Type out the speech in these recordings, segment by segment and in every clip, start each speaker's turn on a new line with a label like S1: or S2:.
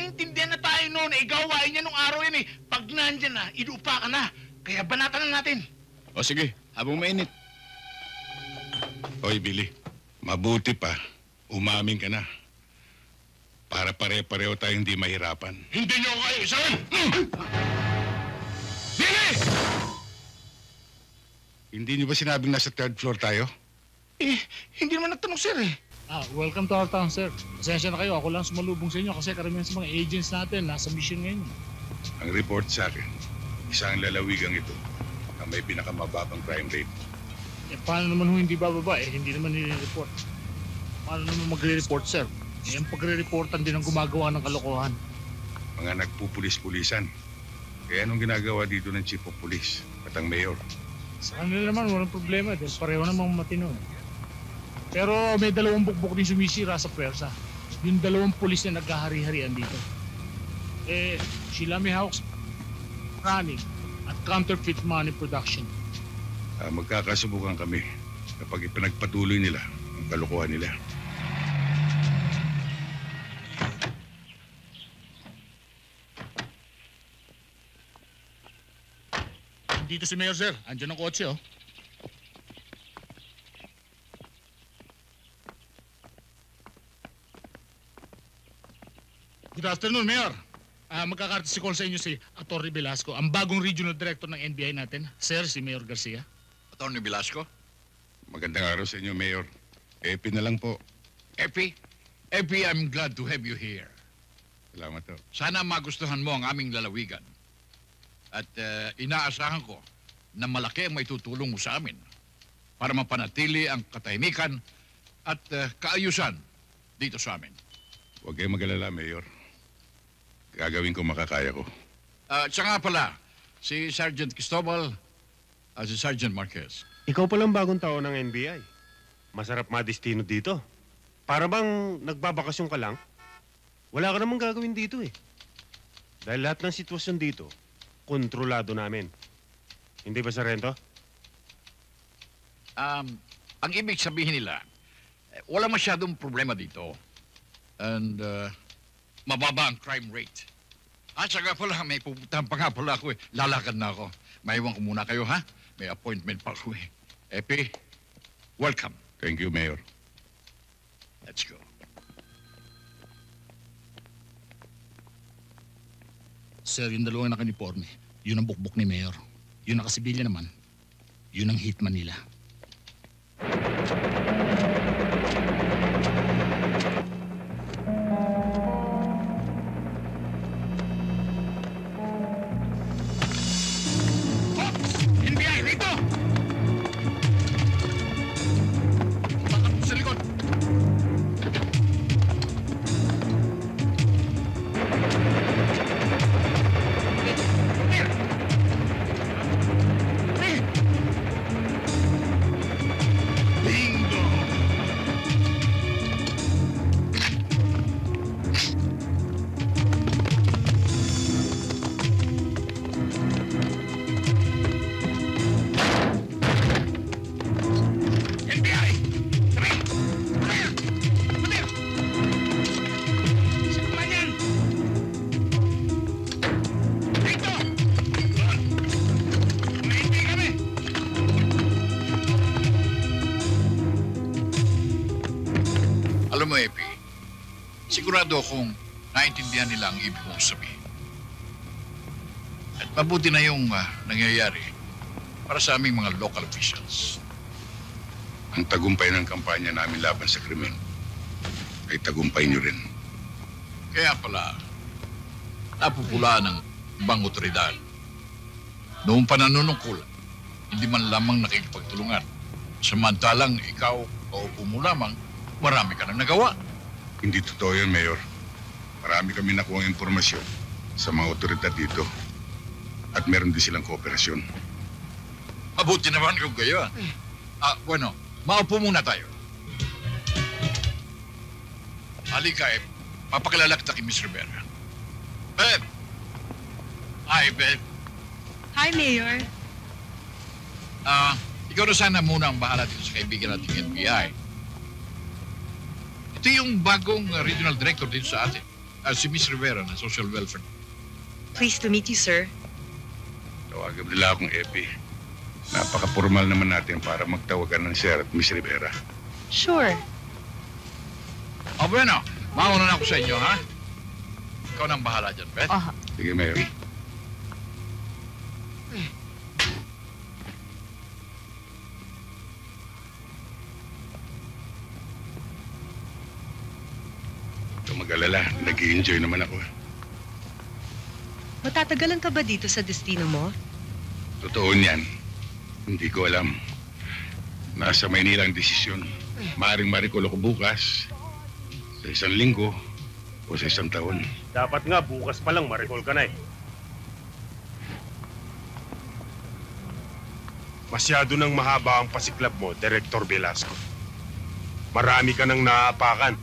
S1: nagkaintindihan na tayo noon eh. Gawain niya nung araw yan eh. Pag nandyan na, idupa ka na. Kaya banatan na natin.
S2: O sige, habang mainit.
S3: Hoy, Billy. Mabuti pa. Umamin ka na. Para pare-pareho tayong hindi mahirapan.
S1: Hindi niyo kayo, isahan! Billy!
S3: Hindi niyo ba sinabing nasa third floor tayo?
S1: Eh, hindi naman nagtanong, sir eh.
S4: Welcome to our town, sir. Pasensya na kayo, ako lang sumalubong sa inyo kasi karamihan sa mga agents natin nasa mission ngayon.
S3: Ang report sa akin, isang lalawigang ito ang may pinakamababang crime rate.
S4: Eh, paano naman hindi bababa? Eh, hindi naman nire-report. Paano naman magre-report, sir? Eh, ang pagre-reportan din ang gumagawa ng kalokohan.
S3: Mga nagpupulis-pulisan. Kaya anong ginagawa dito ng chief of police at ang mayor?
S4: Sa kanila naman, walang problema dahil pareho namang matino. Pero may dalawang bukbok din sumisira sa pwersa. Yung dalawang pulis na naghahari-harian dito. Eh, sila may hawak sa running at counterfeit money production.
S3: Magkakasubukan kami kapag ipinagpatuloy nila ang kalokohan nila.
S4: Dito si Mayor, sir. Andiyan ang kotse, oh. Good afternoon, Mayor. Magkakartis call sa inyo si Atty. Velasco, ang bagong regional director ng NBI natin. Sir, si Mayor Garcia.
S2: Atty. Velasco?
S3: Magandang araw sa inyo, Mayor. Epi na lang po.
S2: Epi? Epi, I'm glad to have you here.
S3: Salamat po.
S2: Sana magustuhan mo ang aming lalawigan. At inaasahan ko na malaki ang may tutulong mo sa amin para mapanatili ang katahimikan at kaayusan dito sa amin.
S3: Huwag kayong mag-alala, Mayor. Gagawin ko makakaya ko.
S2: Siya nga pala, si Sergeant Cristobal at si Sergeant Marquez.
S5: Ikaw palang bagong tao ng NBI. Masarap madestino dito. Para bang nagbabakasyon ka lang? Wala ka namang gagawin dito eh. Dahil lahat ng sitwasyon dito, kontrolado namin. Hindi ba, Sargento?
S2: Ang ibig sabihin nila, wala masyadong problema dito. And mababa ang crime rate. Saka pala, may pupuntahan pa nga pala ako eh. Lalakad na ako. Maiwan ko muna kayo, ha? May appointment pa ako eh. Epi, welcome.
S3: Thank you, Mayor.
S2: Let's go.
S4: Sir, yung dalawang nakaniporme, yun ang bukbok ni Mayor. Yung nakasibilya naman, yun ang hitman nila.
S1: NBI, rito! Bakit sa likod? Bingo! NBI! Tabi! Tabi! Tabi! Saan naman yan? Dito! Mahindi kami!
S2: Alam mo, Epi, sigurado akong naintindihan nila ang ibig mong sabihin. At mabuti na yung nangyayari para sa aming mga local officials.
S3: Ang tagumpay ng kampanya namin laban sa krimen ay tagumpay niyo rin.
S2: Kaya pala, napupulaan ng ibang otoridad. Noong pananunungkulan, hindi man lamang nakikipagtulungan. Samantalang ikaw o mo lamang, marami ka nang nagawa.
S3: Hindi totoo yun, Mayor. Marami kami nakuha impormasyon sa mga otoridad dito. At meron din silang kooperasyon.
S2: Mabuti naman kung gayon. Bueno, maupo muna tayo. Halika, papakilala kita kay Miss Rivera. Beb! Hi, Beb.
S6: Hi, Mayor.
S2: Ikaw na sana muna ang bahala dito sa kaibigan nating NBI. Ito yung bagong regional director dito sa atin. Si Miss Rivera ng Social Welfare.
S6: Pleased to meet you, sir.
S3: Tawagan nila akong Epi. Napaka-formal naman natin para magtawagan ng Sir at Miss Rivera.
S6: Sure.
S2: O bueno, mauna na ako sa inyo, ha? Ikaw nang bahala dyan, Beth.
S3: Sige, Mayor. Huwag mag-alala, nag-i-enjoy naman ako.
S6: Matatagalan ka ba dito sa destino mo?
S3: Totoo niyan. Hindi ko alam. Nasa Maynila ang desisyon. Maaring marikulo ko bukas, sa isang linggo, o sa isang taon.
S5: Dapat nga, bukas pa lang ma-recall ka na eh. Masyado nang mahaba ang pasiklab mo, Director Velasco. Marami ka nang naaapakan.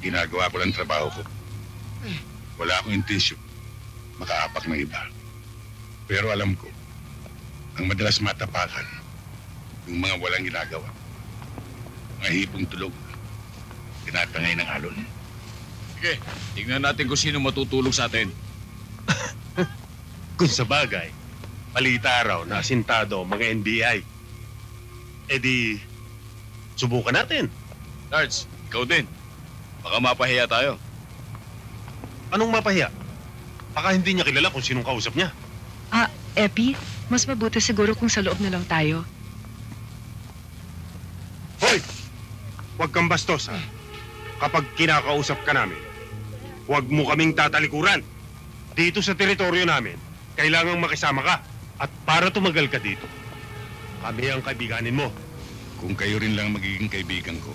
S3: Ginagawa ko lang trabaho ko. Wala akong intensyon makaapak ng iba. Pero alam ko, ang madalas matapakan, yung mga walang ginagawa. Mga hipong tulog, tinatangay ng alon.
S2: Sige, tignan natin kung sino matutulog sa atin.
S5: Kung sa bagay, balita raw na asintado ang mga NBI. E di, subukan natin.
S7: Sarge, ikaw din. Baka mapahiya tayo.
S5: Anong mapahiya? Baka hindi niya kilala kung sinong kausap niya.
S6: Epi, mas mabuti siguro kung sa loob na lang tayo.
S5: Hoy! Huwag kang bastos, ha? Kapag kinakausap ka namin, huwag mo kaming tatalikuran. Dito sa teritoryo namin, kailangang makisama ka. At para tumagal ka dito, kami ang kaibiganin mo.
S3: Kung kayo rin lang magiging kaibigan ko,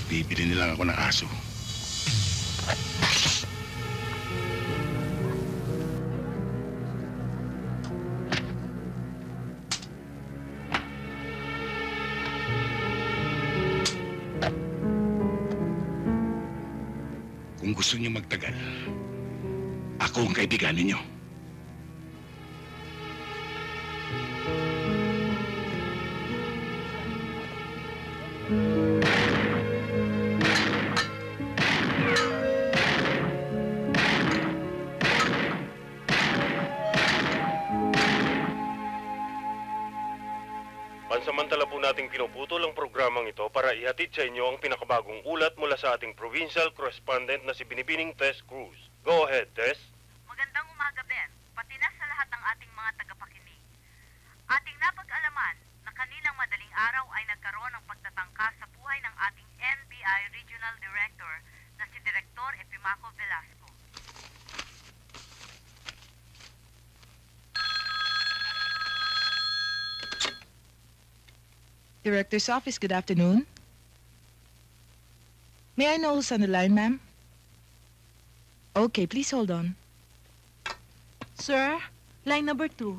S3: bibili nilang ako ng aso. Kung gusto niyo magtagal, ako ang kaibigan ninyo.
S5: Pansamantala po nating pinuputol ang programang ito para ihatid sa inyo ang pinakabagong ulat mula sa ating provincial correspondent na si Binibining Tess Cruz. Go ahead, Tess.
S8: Magandang umaga, Ben. Pati na sa lahat ng ating mga tagapakinig. Ating napag-alaman na kaninang madaling araw ay nagkaroon ng pagtatangka sa buhay ng ating NBI Regional Director na si Director Epimaco Velasco.
S9: Director's office, good afternoon. May I know who's on the line, ma'am? Okay, please hold on.
S10: Sir, line number 2.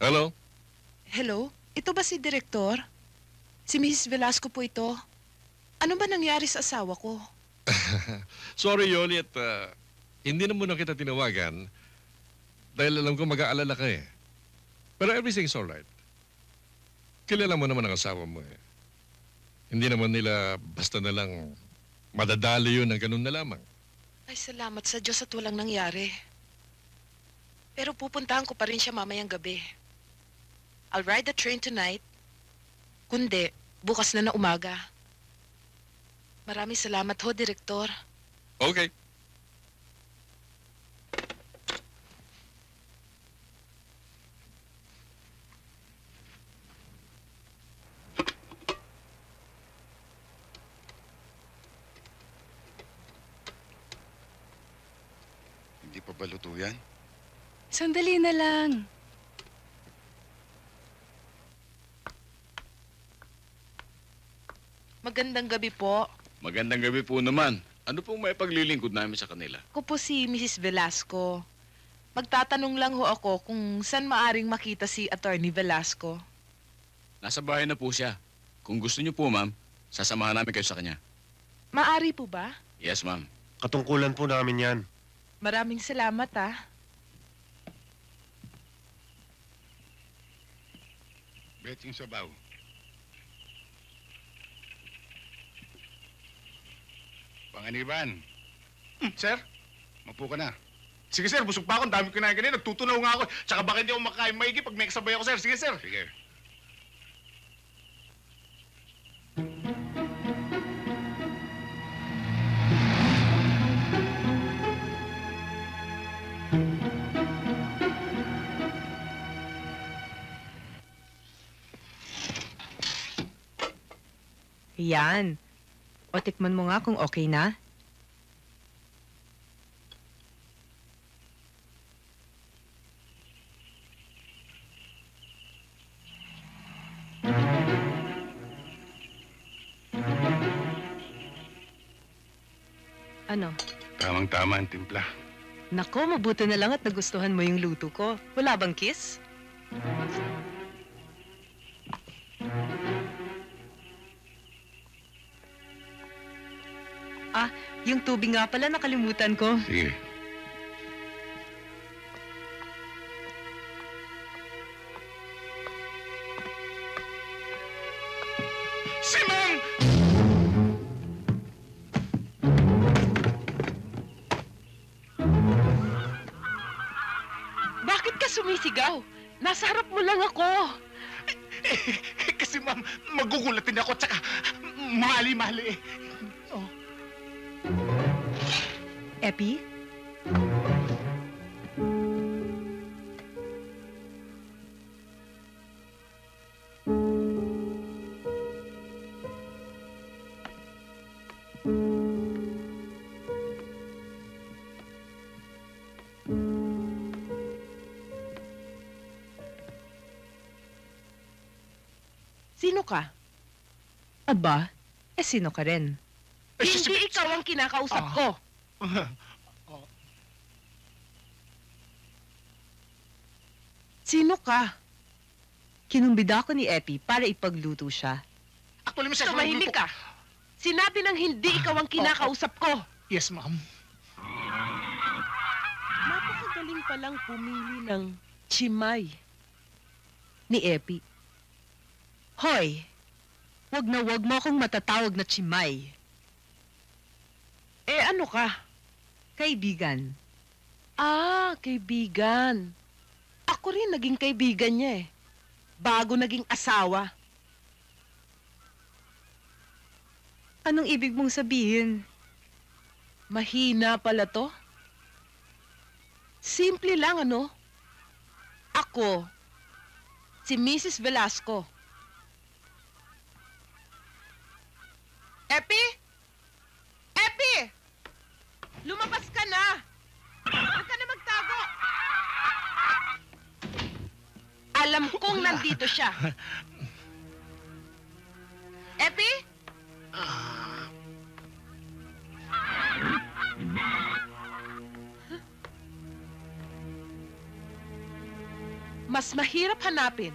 S7: Hello?
S9: Hello? Ito ba si Direktor? Si Mrs. Velasco po ito. Ano ba nangyari sa asawa ko?
S7: Sorry, Yoli, at hindi na muna kita tinawagan dahil alam ko mag-aalala ka eh. Pero everything's alright. Kilala mo naman ang asawa mo eh. Hindi naman nila basta na lang madadali yun ng ganun na lamang.
S9: Ay, salamat sa Diyos at walang nangyari. Pero pupuntahan ko pa rin siya mamayang gabi. I'll ride the train tonight. Kundi, bukas na umaga. Maraming salamat ho, Direktor.
S7: Okay.
S3: Hindi pa ba luto yan?
S10: Sandali na lang.
S9: Magandang gabi po.
S7: Magandang gabi po naman. Ano pong may paglilingkod namin sa kanila?
S9: Ako po si Mrs. Velasco. Magtatanong lang ho ako kung saan maaring makita si Attorney Velasco.
S7: Nasa bahay na po siya. Kung gusto niyo po, ma'am, sasamahan namin kayo sa kanya.
S9: Maari po ba?
S7: Yes, ma'am.
S5: Katungkulan po namin yan.
S9: Maraming salamat, ah.
S3: Betsing sabaw. Panganiban,
S1: Sir?
S3: mapo ka na.
S1: Sige, sir. Busog pa ako. Ang dami ko kinain kanina. Nagtutunaw nga ako. Tsaka baka hindi ako makakain maigi pag may kasabay ako, sir. Sige, sir.
S3: Sige.
S6: Yan. O tikman mo nga kung okay na. Ano?
S3: Tamang-tama ang timpla.
S6: Nako, mabuti na lang at nagustuhan mo yung luto ko. Wala bang kiss? Ah, yung tubig nga pala nakalimutan ko.
S3: Sige.
S1: Si Ma'am!
S9: Bakit ka sumisigaw? Nasa harap mo lang ako.
S1: Kasi, ma'am, magugulatin ako. Tsaka, mali-mali. Oh.
S6: Epi?
S9: Sino ka?
S6: Aba, sino ka rin?
S9: Hindi ikaw ang kinakausap ko. Sino ka?
S6: Kinumbida ako ni Epi para ipagluto siya.
S1: Actually, Mrs.
S9: Tumahimik ka. Sinabi ng hindi ikaw ang kinakausap ko.
S1: Yes, ma'am.
S9: Napakagaling palang pumili ng chimay.
S6: Ni Epi. Hoy! Wag na wag mo akong matatawag na chimay.
S9: Eh ano ka?
S6: Kaibigan.
S9: Ah, kaibigan. Ako rin naging kaibigan niya eh. Bago naging asawa.
S6: Anong ibig mong sabihin?
S9: Mahina pala to. Simple lang ano. Ako, si Mrs. Velasco. Epi? Epi! Lumabas ka na! Huwag ka na magtago! Alam kong nandito siya. Epi? Mas mahirap hanapin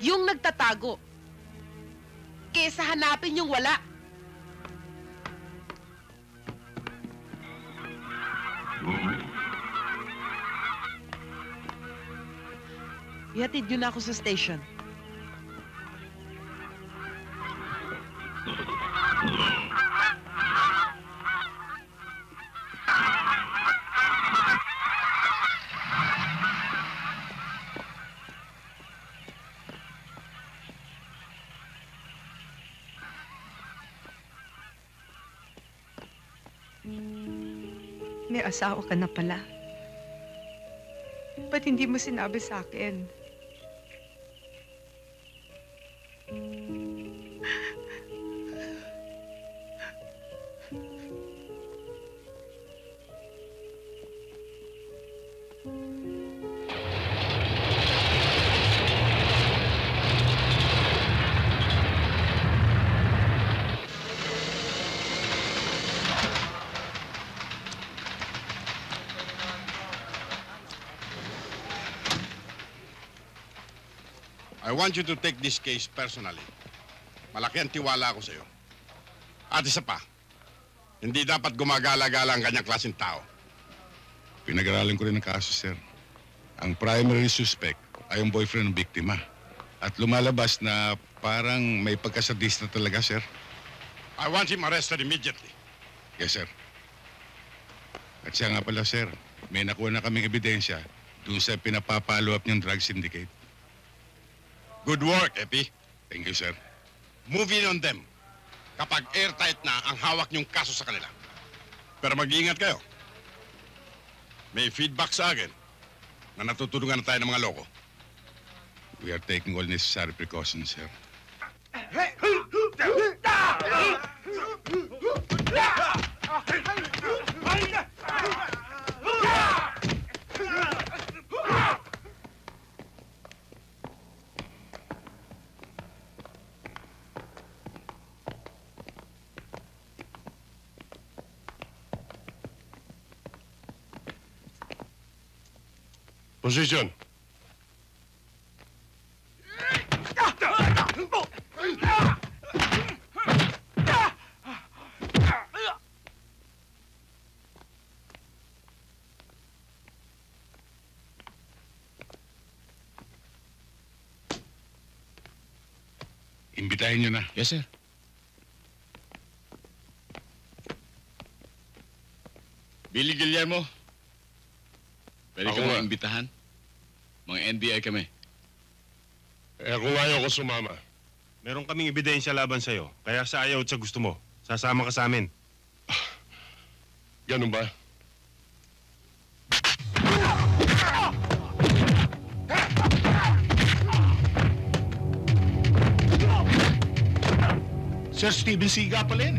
S9: yung nagtatago kesa hanapin yung wala. Ihatid yun ako sa station.
S6: May asawa ka na pala. Ba't hindi mo sinabi sa akin?
S3: I want you to take this case personally. Malaki ang tiwala ko sa'yo. At isa pa, hindi dapat gumagala-gala ang kanyang klaseng tao. Pinag-aralan ko rin ang kaso, sir. Ang primary suspect ay ang boyfriend ng biktima. At lumalabas na parang may pagkasadista talaga, sir.
S11: I want him arrested immediately.
S3: Yes, sir. At siya nga pala, sir, may nakuha na kaming ebidensya doon sa pinapapalo up niyang drug syndicate.
S11: Good work, Epi.
S3: Thank you, sir.
S11: Move in on them kapag airtight na ang hawak niyong kaso sa kanila. Pero mag-iingat kayo. May feedback sa akin na natutulungan na tayo ng mga loko.
S3: We are taking all necessary precautions, sir.
S11: Position.
S3: Imbitahin niyo na.
S2: Yes, sir.
S12: Billy Guillermo, pwede
S11: Ako
S12: ka
S11: nga.
S12: mga imbitahan? Mga NBI kami.
S11: Kung ayaw ko sumama.
S5: Meron kaming ebidensya laban sa'yo. Kaya sa ayaw at sa gusto mo, sasama ka sa amin.
S11: Ganun ba?
S1: Sir Steven Siga pala yan.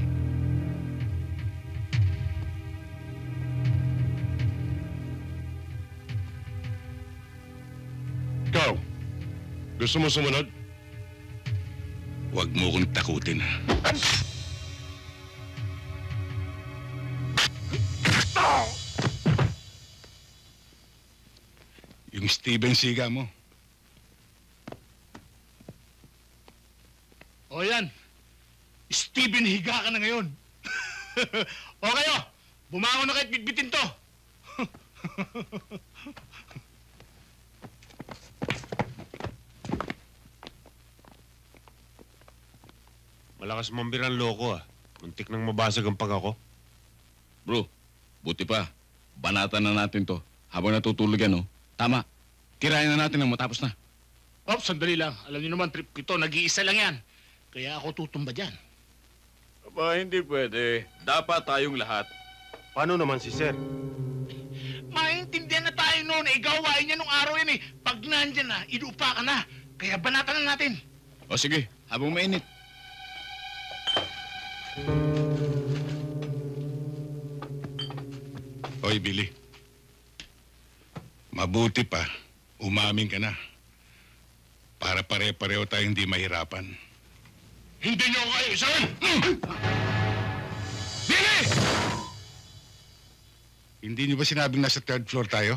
S11: Ikaw, gusto mo sumunod?
S3: Huwag mo kong takutin, ha? Yung Steven Siga mo.
S1: O yan. Steven, higa ka na ngayon. O kayo, bumangon na kahit bitbitin to.
S5: Malakas mambirang loko Muntik nang mabasag ang pag ako.
S12: Bro, buti pa. Banatan na natin to. Habang natutulog yan, Tama. Tirayan na natin nang matapos na.
S1: Oh, sandali lang. Alam niyo naman, trip ko ito. Nag-iisa lang yan. Kaya ako tutumba dyan.
S12: Aba, hindi pwede. Dapat tayong lahat.
S5: Paano naman si Sir?
S1: Maintindihan na tayo noon. Gawain niya nung araw yan Pag nandyan na, idupa ka na. Kaya banatan na natin.
S12: O sige, habang mainit.
S3: Hoy, Billy. Mabuti pa, umamin ka na. Para pare-pareho tayong hindi mahirapan.
S1: Hindi niyo ako kayo, sir! Billy!
S3: Hindi niyo ba sinabing nasa third floor tayo?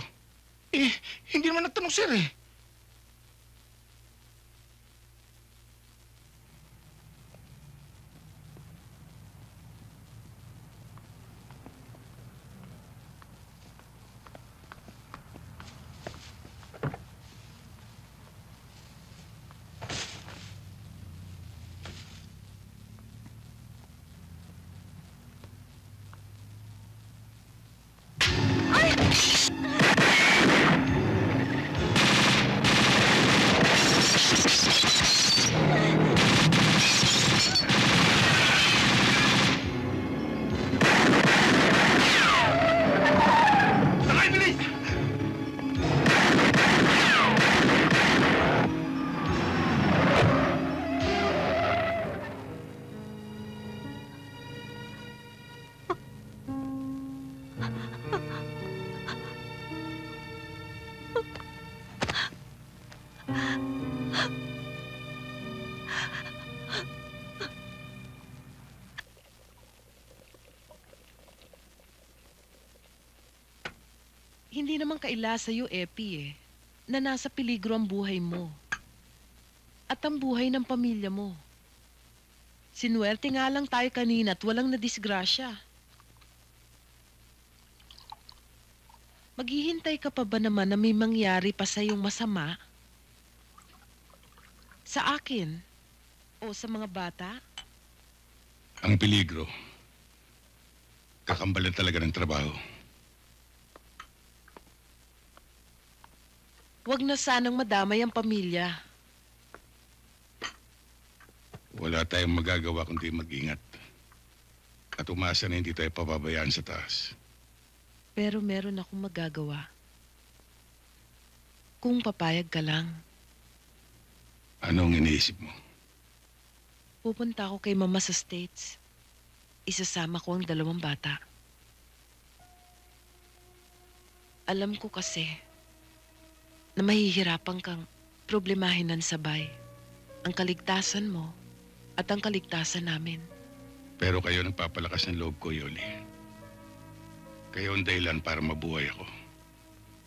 S1: Hindi naman nagtanong, sir
S9: Hindi naman kaila sa'yo, Epi, na nasa peligro ang buhay mo. At ang buhay ng pamilya mo. Sinuwerte nga lang tayo kanina at walang nadisgrasya. Maghihintay ka pa ba naman na may mangyari pa sa'yong masama? Sa akin? O sa mga bata?
S3: Ang peligro, kakambalan talaga ng trabaho.
S9: Huwag na sanang madamay ang pamilya.
S3: Wala tayong magagawa kundi mag-ingat. At umasa na hindi tayo pababayaan sa taas.
S9: Pero meron akong magagawa. Kung papayag ka lang.
S3: Anong iniisip mo?
S9: Pupunta ako kay Mama sa States. Isasama ko ang 2 bata. Alam ko kasi na mahihirapan kang problemahin ng sabay ang kaligtasan mo at ang kaligtasan namin.
S3: Pero kayo nagpapalakas ng loob ko, Yoli. Kayo ang dahilan para mabuhay ako.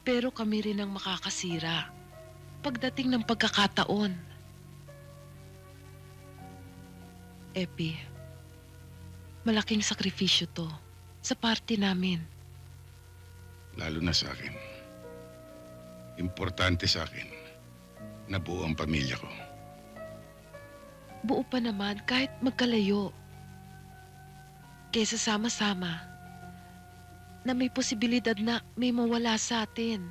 S9: Pero kami rin ang makakasira pagdating ng pagkakataon. Epi, malaking sakripisyo to sa party namin.
S3: Lalo na sa akin. Importante sa akin na buo ang pamilya ko.
S9: Buo pa naman kahit magkalayo. Kesa sama-sama na may posibilidad na may mawala sa atin.